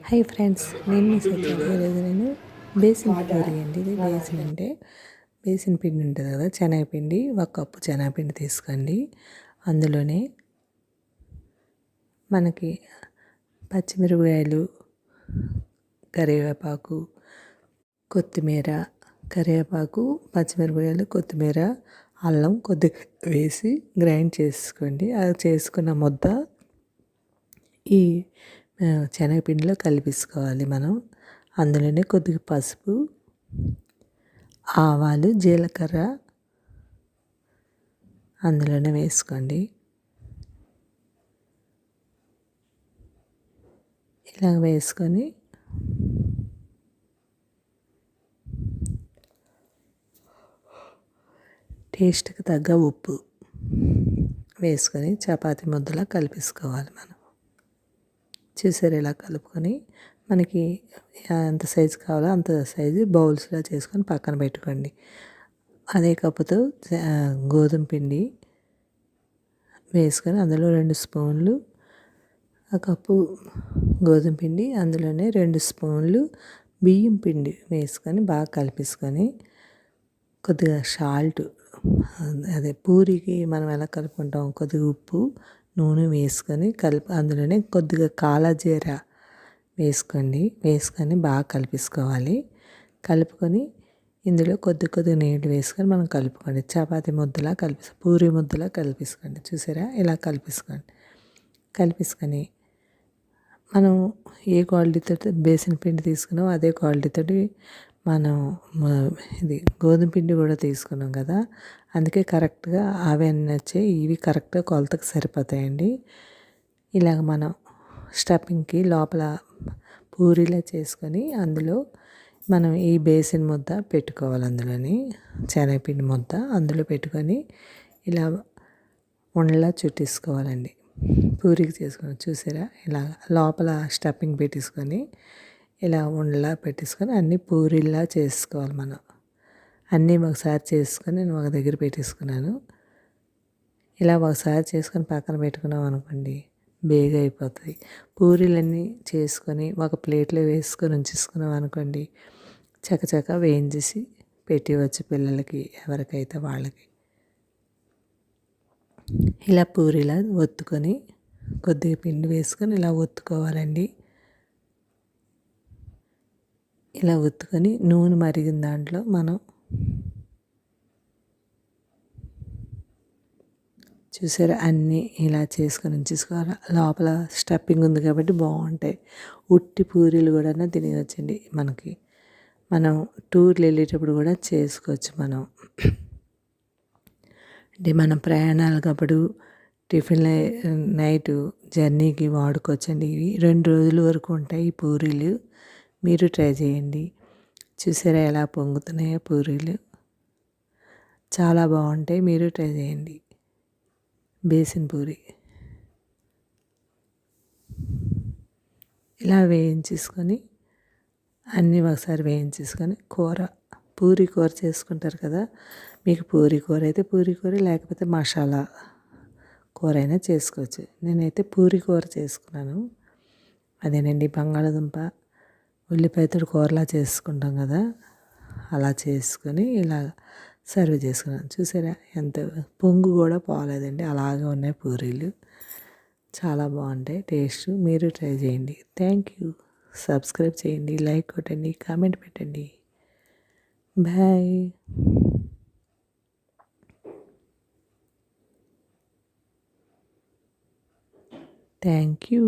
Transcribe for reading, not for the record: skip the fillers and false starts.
Hi friends, నేను మీ సత్య. ఈరోజు నేను బేసిన్ పూరి అండి. ఇది బేసిన్ అంటే బేసిన్ పిండి ఉంటుంది కదా, శనగపిండి. 1 కప్పు శనగపిండి తీసుకోండి. అందులోనే మనకి పచ్చిమిరపకాయలు, కరివేపాకు, కొత్తిమీర, కరివేపాకు, పచ్చిమిరపకాయలు, కొత్తిమీర, అల్లం కొద్దిగా వేసి గ్రైండ్ చేసుకోండి. అది చేసుకున్న ముద్ద ఈ శనగపిండిలో కలిపేసుకోవాలి మనం. అందులోనే కొద్దిగా పసుపు, ఆవాలు, జీలకర్ర అందులోనే వేసుకోండి. ఇలా వేసుకొని టేస్ట్కి తగ్గ ఉప్పు వేసుకొని చపాతీ ముద్దలా కలిపేసుకోవాలి మనం. చూసారు, ఇలా కలుపుకొని మనకి ఎంత సైజు కావాలో అంత సైజు బౌల్స్లో చేసుకొని పక్కన పెట్టుకోండి. అదే కప్పుతో గోధుమ పిండి వేసుకొని అందులో 2 స్పూన్లు, ఆ కప్పు గోధుమ పిండి అందులోనే 2 స్పూన్లు బియ్యం పిండి వేసుకొని బాగా కలిపేసుకొని కొద్దిగా సాల్ట్, అదే పూరికి మనం ఎలా కలుపుకుంటాం, కొద్దిగా ఉప్పు, నూనె వేసుకొని అందులోనే కొద్దిగా కాలాజీర వేసుకోండి. వేసుకొని బాగా కలిపేసుకోవాలి. కలుపుకొని ఇందులో కొద్దిగా నీళ్ళు వేసుకొని మనం కలుపుకోండి. చపాతీ ముద్దలా పూరి ముద్దలా కలిపేసుకోండి. చూసారా, ఇలా కలిపేసుకొని మనం ఏ క్వాలిటీతో బేసిన్ పిండి తీసుకున్నామో అదే క్వాలిటీతోటి మనం ఇది గోధుమ పిండి కూడా తీసుకున్నాం కదా, అందుకే కరెక్ట్గా అవన్నీ వచ్చాయి. ఇవి కరెక్ట్గా కొలతకు సరిపోతాయండి. ఇలాగ మనం స్టఫింగ్కి లోపల పూరీలా చేసుకొని అందులో మనం ఈ బేసిన్ ముద్ద పెట్టుకోవాలి. అందులోని శనగపిండి ముద్ద అందులో పెట్టుకొని ఇలా ఉండలా చుట్టేసుకోవాలండి. పూరికి చేసుకొని చూసారా, ఇలా లోపల స్టఫింగ్ పెట్టేసుకొని ఇలా ఉండలా పెట్టేసుకొని అన్నీ పూరీలా చేసుకోవాలి మనం. అన్నీ ఒకసారి చేసుకొని నేను ఒక దగ్గర పెట్టేసుకున్నాను. ఇలా ఒకసారి చేసుకొని పక్కన పెట్టుకున్నాం అనుకోండి, బేగా అయిపోతుంది. పూరీలన్నీ చేసుకొని ఒక ప్లేట్లో వేసుకొని ఉంచేసుకున్నాం అనుకోండి, చకచక వేయించేసి పెట్టవచ్చు పిల్లలకి, ఎవరికైతే వాళ్ళకి. ఇలా పూరీలా ఒత్తుకొని కొద్దిగా పిండి వేసుకొని ఇలా ఒత్తుకోవాలండి. ఇలా ఒత్తుకొని నూనె మరిగిన దాంట్లో మనం చూసారా అన్నీ ఇలా చేసుకొని ఉంచేసుకోవాలి. లోపల స్టఫింగ్ ఉంది కాబట్టి బాగుంటాయి. ఉట్టి పూరీలు కూడా తినేయచ్చండి. మనం టూర్లు వెళ్ళేటప్పుడు కూడా చేసుకోవచ్చు. అంటే మనం ప్రయాణాలకప్పుడు టిఫిన్ నైట్ జర్నీకి వాడుకోవచ్చండి. ఇవి 2 రోజుల వరకు ఉంటాయి ఈ పూరీలు. మీరు ట్రై చేయండి. చూసారా ఎలా పొంగుతున్నాయో పూరీలు, చాలా బాగుంటాయి. మీరు ట్రై చేయండి. బేసిన్ పూరి ఇలా వేయించేసుకొని అన్నీ ఒకసారి వేయించేసుకొని పూరి కూర చేసుకుంటారు కదా, మీకు పూరి కూర అయితే పూరి కూర, లేకపోతే మసాలా కూర అయినా చేసుకోవచ్చు. నేనైతే పూరి కూర చేసుకున్నాను. అదేనండి, బంగాళదుంప ఉల్లిపాయతో కూరలా చేసుకుంటాం కదా, అలా చేసుకొని ఇలా సర్వ్ చేసుకున్నాను. చూసారా, ఎంత పొంగు కూడా పోలేదండి, అలాగే ఉన్నాయి పూరీలు. చాలా బాగుంటాయి టేస్ట్. మీరు ట్రై చేయండి. Thank you. సబ్స్క్రైబ్ చేయండి, లైక్ కొట్టండి, కామెంట్ పెట్టండి. బాయ్. Thank you.